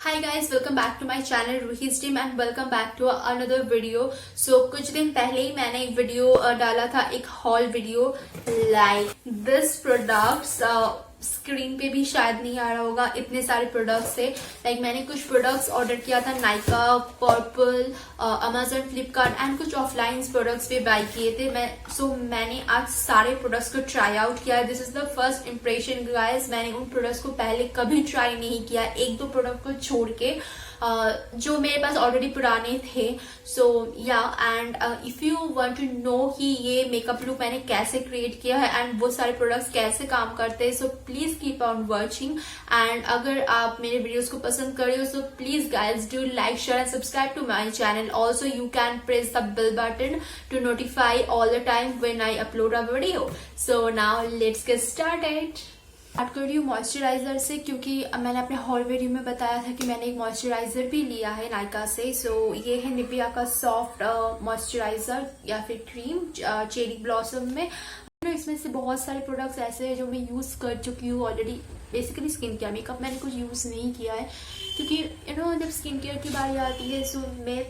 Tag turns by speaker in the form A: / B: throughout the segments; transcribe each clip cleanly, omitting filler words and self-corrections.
A: Hi guys, welcome back to my channel Roohi's team and welcome back to another video. So कुछ दिन पहले ही मैंने एक वीडियो डाला था, एक hall video. Like this products screen पे भी शायद नहीं आ रहा होगा, इतने सारे प्रोडक्ट्स थे। लाइक मैंने कुछ प्रोडक्ट्स ऑर्डर किया था Nykaa, purple, Amazon, Flipkart and कुछ ऑफलाइन प्रोडक्ट्स पे बाय किए थे। मैंने आज सारे प्रोडक्ट्स को ट्राई आउट किया है। This is the first impression guys. मैंने उन प्रोडक्ट्स को पहले कभी ट्राई नहीं किया, एक दो प्रोडक्ट को छोड़ के जो मेरे पास ऑलरेडी पुराने थे। So yeah and if you want to know कि ये मेकअप लुक मैंने कैसे क्रिएट किया है एंड वो सारे प्रोडक्ट्स कैसे काम करते हैं, so please keep on watching. And अगर आप मेरे वीडियोस को पसंद कर रहे हो, so please guys do like, share and subscribe to my channel. Also you can press the bell button to notify all the time when I upload a video. So now let's get started. Start कर रही हूँ moisturiser से, क्योंकि मैंने अपने hall video में बताया था कि मैंने एक मॉइस्चराइजर भी लिया है नाइका से। सो ये है निविया का सॉफ्ट मॉइस्चराइजर या फिर क्रीम चेरी ब्लॉसम में। इसमें से बहुत सारे प्रोडक्ट्स ऐसे हैं जो मैं यूज कर चुकी हूँ already. Basically skin care, makeup मैंने कुछ यूज नहीं किया है, क्योंकि जब स्किन केयर की बारी आती है सो मैं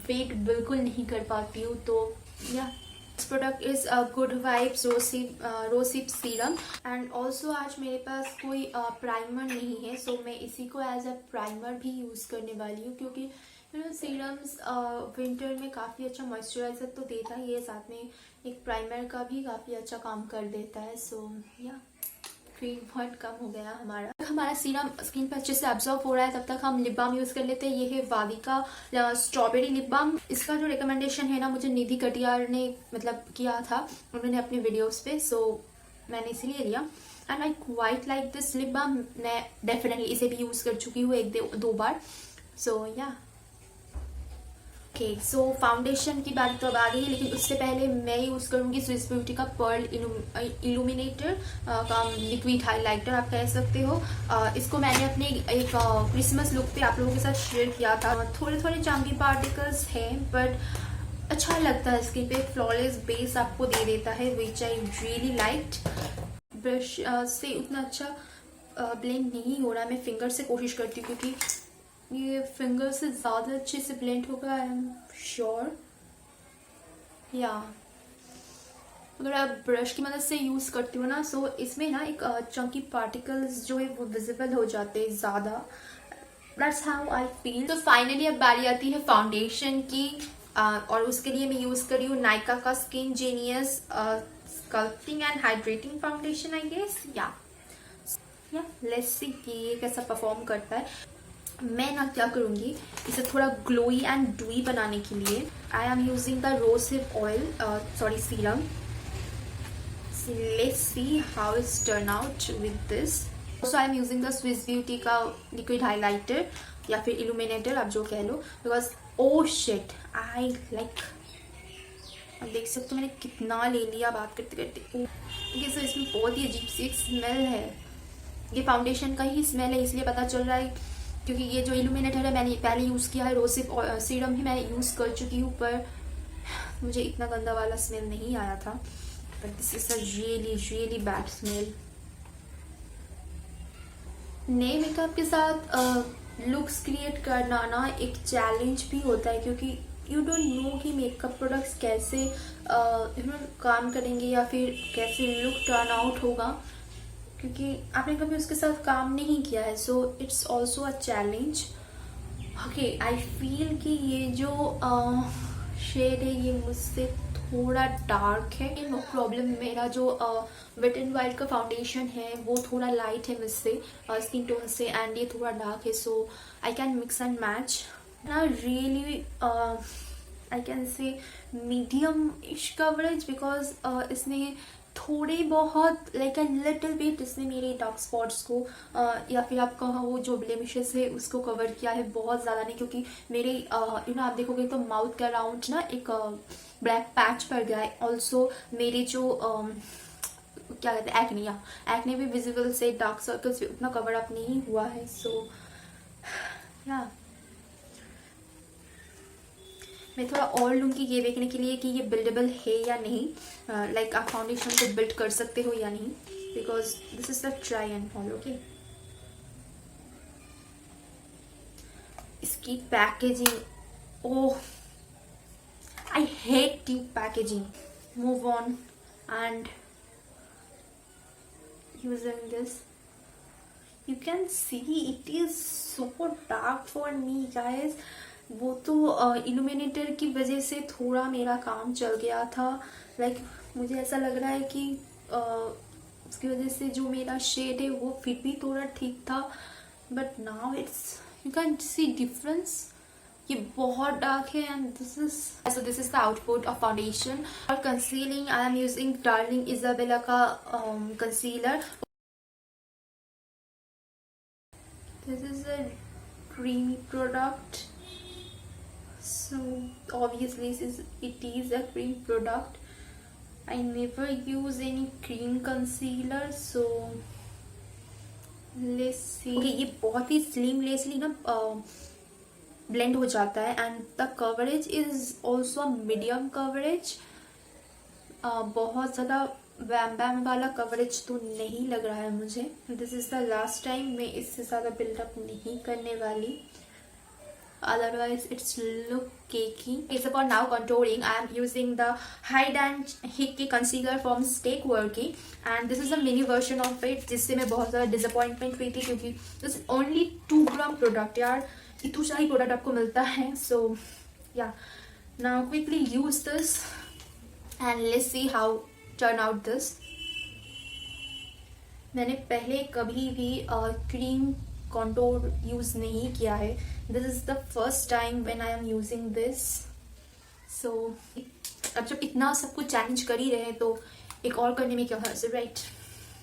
A: वेट बिल्कुल नहीं कर पाती हूँ। तो या This product is a good vibes rosehip serum and also आज मेरे पास कोई प्राइमर नहीं है, सो मैं इसी को एज अ प्राइमर भी यूज करने वाली हूँ, क्योंकि सीरम्स विंटर में काफी अच्छा मॉइस्चराइजर तो देता ही है, साथ में एक प्राइमर का भी काफी अच्छा काम कर देता है। सो या क्रीम बहुत कम हो गया हमारा सीरम स्किन पर अच्छे से एब्जॉर्ब हो रहा है, तब तक हम लिप बाम यूज कर लेते हैं। ये है वादिका स्ट्रॉबेरी लिप बाम। इसका जो रिकमेंडेशन है ना, मुझे निधि कटियार ने मतलब किया था उन्होंने अपने वीडियोस पे, सो मैंने इसीलिए लिया and I quite like this lip balm. मैं डेफिनेटली इसे भी यूज कर चुकी हूँ एक दो बार। सो या ओके, सो फाउंडेशन की बात तो अब आ गई है, लेकिन उससे पहले मैं यूज करूंगी स्विस ब्यूटी का पर्ल इल्यूमिनेटर का लिक्विड हाइलाइटर आप कह सकते हो। इसको मैंने अपने एक क्रिसमस लुक पे आप लोगों के साथ शेयर किया था। थोड़े थोड़े चांदी पार्टिकल्स हैं बट अच्छा लगता है, इसके पे फ्लॉलेस बेस आपको दे देता है, विच आई रियली लाइक्ड। ब्रश से उतना अच्छा ब्लेंड नहीं हो रहा, मैं फिंगर से कोशिश करती हूँ, क्योंकि ये फिंगर से ज्यादा अच्छे से ब्लेंड होगा, आई एम श्योर। या अगर आप ब्रश की मदद से यूज करती हो ना, सो इसमें ना एक चंकी पार्टिकल्स जो है वो विजिबल हो जाते हैं ज्यादा। That's how I feel. तो फाइनली अब बारी आती है फाउंडेशन की, और उसके लिए मैं यूज कर रही हूँ नाइका का skin genius sculpting and hydrating foundation I guess. Yeah let's see कि ये कैसा परफॉर्म करता है। मैं ना क्या करूंगी, इसे थोड़ा ग्लोई एंड डूई बनाने के लिए I am using the rosehip oil serum. Let's see how its turn out with this. Also I am using the Swiss Beauty का लिक्विड हाइलाइटर या फिर इल्यूमिनेटर आप जो कह लो, because oh shit I like. अब देख सकते हो मैंने कितना ले लिया बात करते करते। ओके, सो इसमें बहुत ही अजीब सी एक स्मेल है, ये फाउंडेशन का ही स्मेल है, इसलिए पता चल रहा है, क्योंकि ये जो इल्यूमिनेटर है मैंने पहले यूज किया है, रोजहिप सीरम भी मैं यूज कर चुकी हूँ, पर मुझे इतना गंदा वाला स्मेल नहीं आया था। But this is a really really bad smell. नए मेकअप के साथ लुक्स क्रिएट करना ना एक चैलेंज भी होता है, क्योंकि यू डोंट नो कि मेकअप प्रोडक्ट्स कैसे काम करेंगे या फिर कैसे लुक टर्न आउट होगा, क्योंकि आपने कभी उसके साथ काम नहीं किया है। So it's also a challenge. Okay, I feel कि ये जो शेड है ये मुझसे थोड़ा डार्क है। नो प्रॉब्लम, मेरा जो वेट एंड वाइल्ड का फाउंडेशन है वो थोड़ा लाइट है मुझसे स्किन टोन से, एंड ये थोड़ा डार्क है, so I can mix and match ना। Really I can say mediumish coverage, because इसने थोड़े बहुत लाइक अ लिटिल बिट इसने मेरे डार्क स्पॉट्स को या फिर आप कहो वो जो ब्लेमिशेस है उसको कवर किया है, बहुत ज़्यादा नहीं, क्योंकि मेरे आप देखोगे तो माउथ के अराउंड ना एक ब्लैक पैच पड़ गया है। ऑल्सो मेरे जो क्या कहते हैं एक्ने भी विजिबल से, डार्क सर्कल्स भी उतना कवर अप नहीं हुआ है। सो या मैं थोड़ा और लूँगी ये देखने के लिए कि ये बिल्डेबल है या नहीं, लाइक आप फाउंडेशन को बिल्ड कर सकते हो या नहीं, because this is the try and follow. Okay, की packaging, oh I hate tube packaging. Move on and using this. You can see it is so dark for me guys. वो तो illuminator की वजह से थोड़ा मेरा काम चल गया था. लाइक मुझे ऐसा लग रहा है कि उसकी वजह से जो मेरा शेड है वो फिर भी थोड़ा ठीक था, but now it's, you can see difference. ये बहुत डार्क है and this is the output of foundation. और concealing I am using darling Isabella का concealer. This is a creamy product, so obviously it is a cream product. I never use any cream concealer, so let's see. Okay, ये बहुत ही seamlessly ना blend हो जाता है and the coverage is also medium coverage. बहुत ज़्यादा वैम वैम वाला coverage तो नहीं लग रहा है मुझे. This is the last time. मैं इससे ज़्यादा बिल्डअप नहीं करने वाली, otherwise it's look cakey. Okay, so for now contouring I am using the Hide and Hickey concealer from Stake Worky and this is a mini version of it, जिससे मैं बहुत ज़्यादा disappointment हुई थी क्योंकि this is only 2 gram product. यार इतना सारा ही प्रोडक्ट आपको मिलता है. सो या now quickly use this and let's see how turn out this. मैंने पहले कभी भी क्रीम कॉन्टोर यूज नहीं किया है. This is the first time when I am using this. So अब जब इतना सब कुछ चैलेंज कर ही रहे तो एक और करने में क्या हर्ज है, right?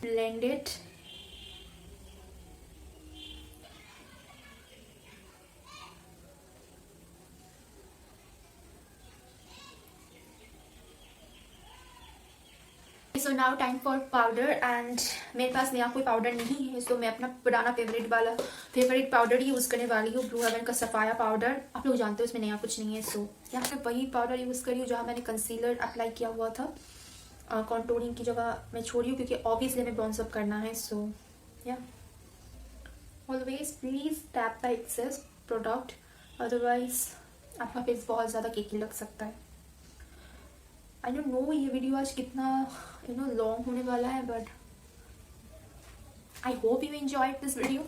A: Blend it. So now time for powder and मेरे पास नया कोई पाउडर नहीं है, सो मैं अपना पुराना फेवरेट पाउडर ही यूज़ करने वाली हूँ. ब्लू हेवन का सफाया पाउडर. आप लोग जानते हो इसमें नया कुछ नहीं है. सो यहाँ पे वही पाउडर यूज़ करी हूँ जहाँ मैंने कंसीलर अप्लाई किया हुआ था. कॉन्टूरिंग की जगह मैं छोड़ी हूँ क्योंकि ऑब्वियसली हमें ब्रॉन्स अप करना है. So yeah always please tap the excess product, otherwise आपका फेस बहुत ज़्यादा केकी लग सकता है. आई डोंट नो ये वीडियो आज कितना लॉन्ग होने वाला है, but I hope you enjoyed this video.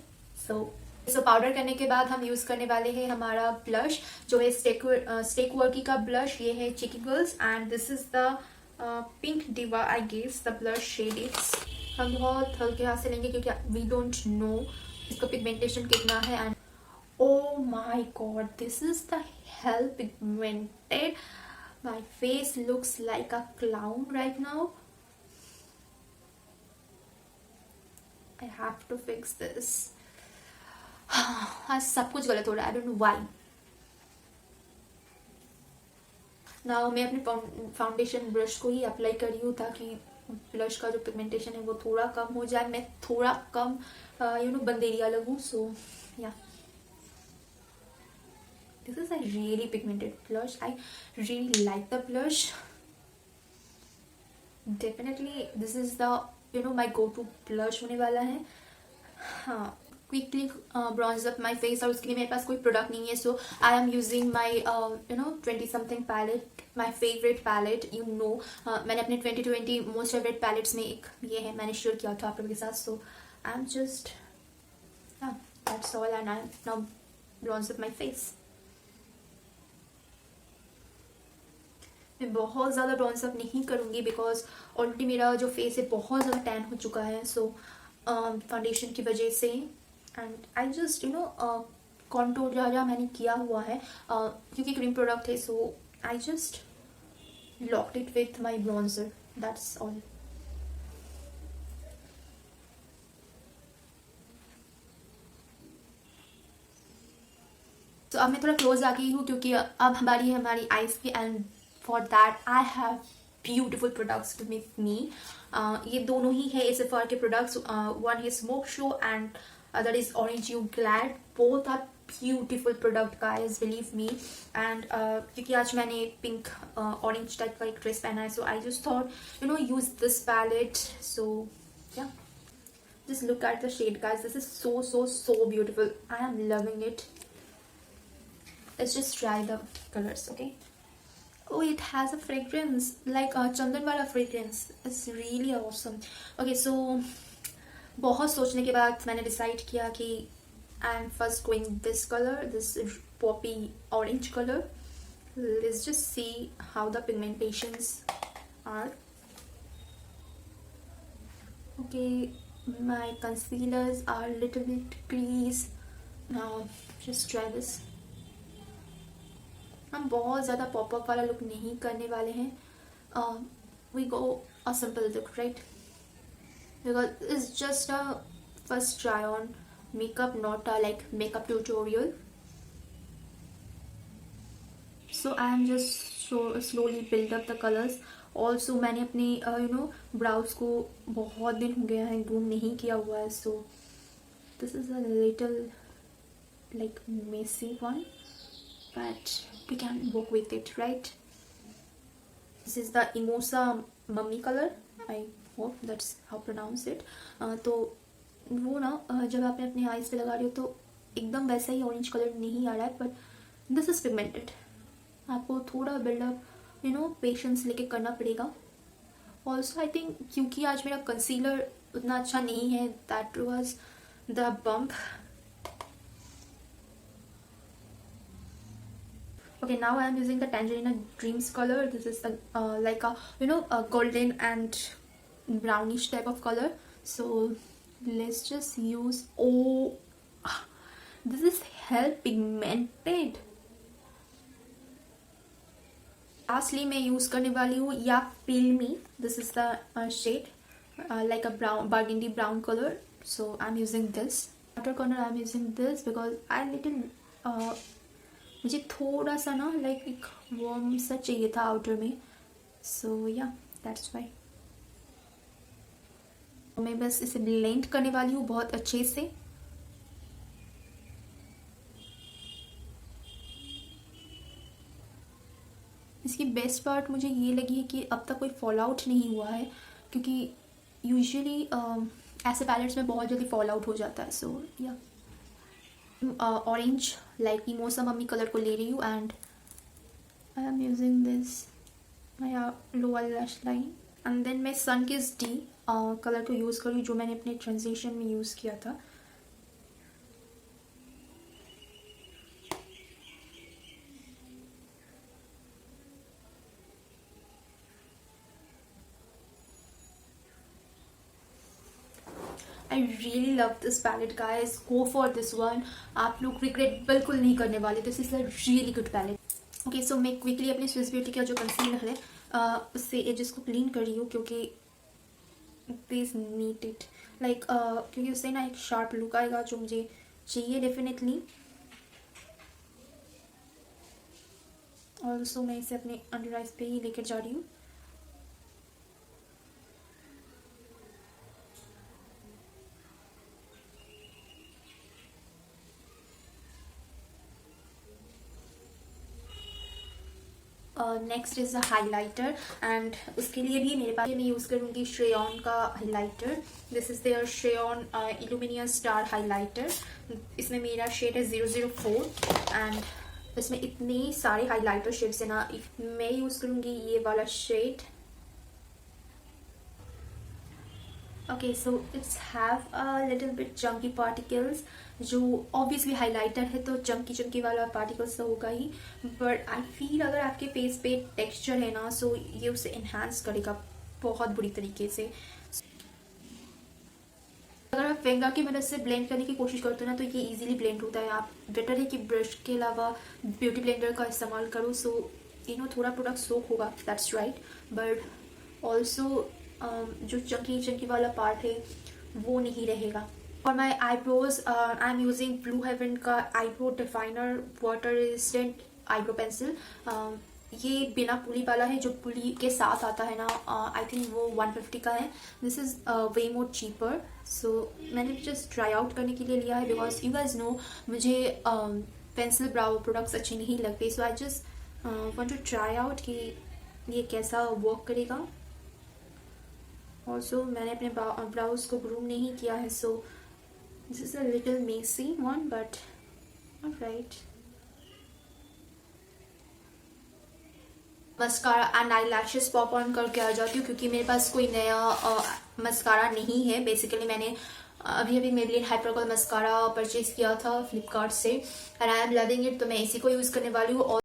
A: So powder करने के बाद हम यूज करने वाले हैं हमारा ब्लश जो है स्टेक वर्की का ब्लश. ये है cheeky girls and this is the pink diva I guess the blush shade it's. हम बहुत हल्के हाथ से लेंगे क्योंकि वी डोंट नो इसका पिगमेंटेशन कितना है. And oh my God, this is the hell pigmented. My face looks like a clown right now. I have to fix this. आज सब कुछ गलत हो रहा है. I don't know why. Now मैं अपने फाउंडेशन ब्रश को ही अप्लाई कर रही हूँ ताकि ब्लश का जो पिगमेंटेशन है वो थोड़ा कम हो जाए. मैं थोड़ा कम बंदेरिया लगूँ. सो या this is a really pigmented blush. I really like the blush. Definitely this is the my go-to blush होने वाला है. हाँ, quickly bronze up my face. और उसके लिए मेरे पास कोई प्रोडक्ट नहीं है. So I am using my 20 something palette, my favorite palette. मैंने अपने 2020 most favorite palettes में एक ये है, मैंने शेयर किया था आप लोगों के साथ. So I'm just that's all and I now bronze up my face. मैं बहुत ज़्यादा ब्रॉन्स अप नहीं करूँगी बिकॉज ऑलरेडी मेरा जो फेस है बहुत ज़्यादा टैन हो चुका है. सो फाउंडेशन की वजह से एंड आई जस्ट कॉन्टूर जहाँ मैंने किया हुआ है क्योंकि क्रीम प्रोडक्ट है. So I just locked it with my bronzer, that's all. तो अब मैं थोड़ा क्लोज आ गई हूँ क्योंकि अब हमारी आईज की and for that I have beautiful products with me. ये दोनों ही है SFR के products. One is Smoke Show and other is Orange You Glad. Both are beautiful product guys, believe me. And क्योंकि आज मैंने pink orange type का एक dress पहना है, so I just thought use this palette. So yeah, just look at the shade guys. This is so beautiful. I am loving it. let's just try the colors. Okay. Oh, it has a fragrance like a chandan wala fragrance. It's really awesome. Okay, so बहुत सोचने के बाद मैंने decide किया कि I am first going this colour, this poppy orange color. Let's just see how the pigmentations are. Okay, my concealers are little bit crease. Now just try this. हम बहुत ज़्यादा पॉपअप वाला लुक नहीं करने वाले हैं. We go a simple look, right? Because it's just a first try on makeup, not a like makeup tutorial. So I am just slowly build up the colours. Also मैंने अपने browse को बहुत दिन हो गया है ग्रूम नहीं किया हुआ है, so this is a little like messy one, but we can work with it, right? This is the Mimosa Mummy color. I hope that's how pronounce it. तो वो ना जब आप अपने आईज पे लगा रहे हो तो एकदम वैसा ही ऑरेंज कलर नहीं आ रहा है, बट दिस इज पिगमेंटेड. आपको थोड़ा बिल्डअप पेशेंस लेके करना पड़ेगा. ऑल्सो आई थिंक क्योंकि आज मेरा कंसीलर उतना अच्छा नहीं है, that was the bump. Okay, now I am using the Tangerina Dreams color. This is the like a golden and brownish type of color. So let's just use. Oh, this is hell pigmented. Lastly, मैं use करने वाली हूँ या Peel Me. This is the shade like a brown burgundy brown color. So I'm using this. Outer corner I'm using this because I little मुझे थोड़ा सा ना like एक वार्म सा चाहिए था आउटर में. सो या दैट्स वाई मैं बस इसे ब्लेंड करने वाली हूँ बहुत अच्छे से. इसकी बेस्ट पार्ट मुझे ये लगी है कि अब तक कोई फॉल आउट नहीं हुआ है, क्योंकि यूजुअली ऐसे पैलेट्स में बहुत जल्दी फॉल आउट हो जाता है. So yeah orange like Mimosa मम्मी कलर को ले रही हूँ and I am using this lower lash line. And then मैं Sunkiss D कलर को यूज़ करूँ जो मैंने अपने ट्रांजिशन में यूज़ किया था. I really love this palette, guys. Go for this one. आप लोग रिग्रेट बिल्कुल नहीं करने वाले. This is a really good palette. Okay, so मैं क्विकली अपने स्विस ब्यूटी का जो कंसीलर है उससे एजेस को क्लीन कर रही हूँ, क्योंकि दिस नीड इट लाइक क्योंकि उससे ना एक शार्प लुक आएगा जो मुझे चाहिए डेफिनेटली. ऑल्सो मैं इसे अपने अंडर आइज पे ही लेकर जा रही हूँ. Next is a highlighter and उसके लिए भी मेरे पास मैं यूज़ करूँगी श्रेयॉन का highlighter. This is there Shryoan illuminium star highlighter. इसमें मेरा शेड है 004 एंड इसमें इतने सारे हाइलाइटर शेड्स है ना. मैं यूज़ करूँगी ये वाला shade. Okay, so it's have a little bit chunky particles, जो obviously हाइलाइटर है तो चंकी वाला पार्टिकल्स तो होगा ही, बट आई फील अगर आपके फेस पे टेक्सचर है ना, सो ये उसे इन्हांस करेगा बहुत बुरी तरीके से. अगर आप फिंगर की मदद से ब्लेंड करने की कोशिश करते हो ना तो ये इजीली ब्लेंड होता है. आप बेटर है कि ब्रश के अलावा ब्यूटी ब्लेंडर का इस्तेमाल करो. सो थोड़ा प्रोडक्ट सोक होगा, दैट्स राइट, बट ऑल्सो जो चंकी वाला पार्ट है वो नहीं रहेगा. For my eyebrows I am using Blue Heaven का eyebrow definer water resistant eyebrow pencil. ये बिना पुली वाला है, जो पुली के साथ आता है ना, आई थिंक वो 150 का है. This is way more cheaper. So मैंने जस्ट ट्राई आउट करने के लिए लिया है, बिकॉज यू गाइज नो मुझे पेंसिल ब्राउ प्रोडक्ट्स अच्छे नहीं लगते. So I just want to try out कि ये कैसा वर्क करेगा. ऑल्सो मैंने अपने ब्राउज को ग्रूम नहीं किया है, so this is a little messy one, but alright. Mascara and eye lashes pop on करके आ जाती हूँ, क्योंकि मेरे पास कोई नया मस्कारा नहीं है। बेसिकली मैंने अभी अभी मेबेलिन हाइपरकल मस्कारा परचेज किया था फ्लिपकार्ट से and I am loving it, तो मैं इसी को यूज करने वाली हूँ। और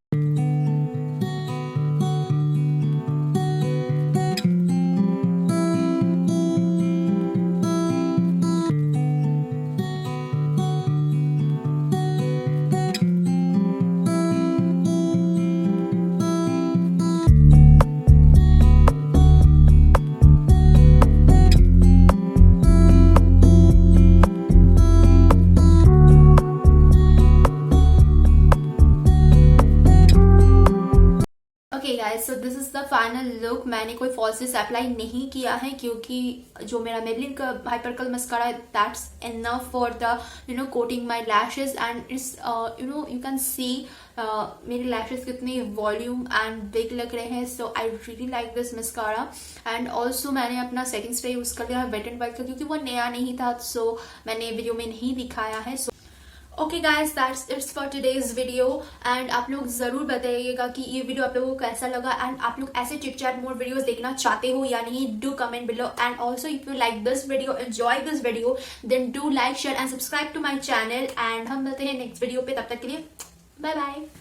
A: okay guys, so this is the final look. मैंने कोई फॉल्सेस अप्लाई नहीं किया है, क्योंकि जो मेरा मेबेलिन का हाइपरकल मस्कारा है that's enough for the coating my lashes and it's you can see मेरे लैशेस कितने वॉल्यूम एंड बिग लग रहे हैं। So I really like this mascara and also मैंने अपना सेकंड स्प्रे यूज कर लिया वेट एंड वाइट का, क्योंकि वो नया नहीं था, सो मैंने वीडियो में नहीं दिखाया है। Okay guys, that's it's for today's video and आप लोग जरूर बताइएगा कि ये वीडियो आप लोगों को कैसा लगा एंड आप लोग ऐसे चिट चैट मोर वीडियोस देखना चाहते हो या नहीं। Do comment below and also if you like this video, enjoy this video, then do like share and subscribe to my channel and हम मिलते हैं नेक्स्ट वीडियो पे। तब तक के लिए बाय बाय।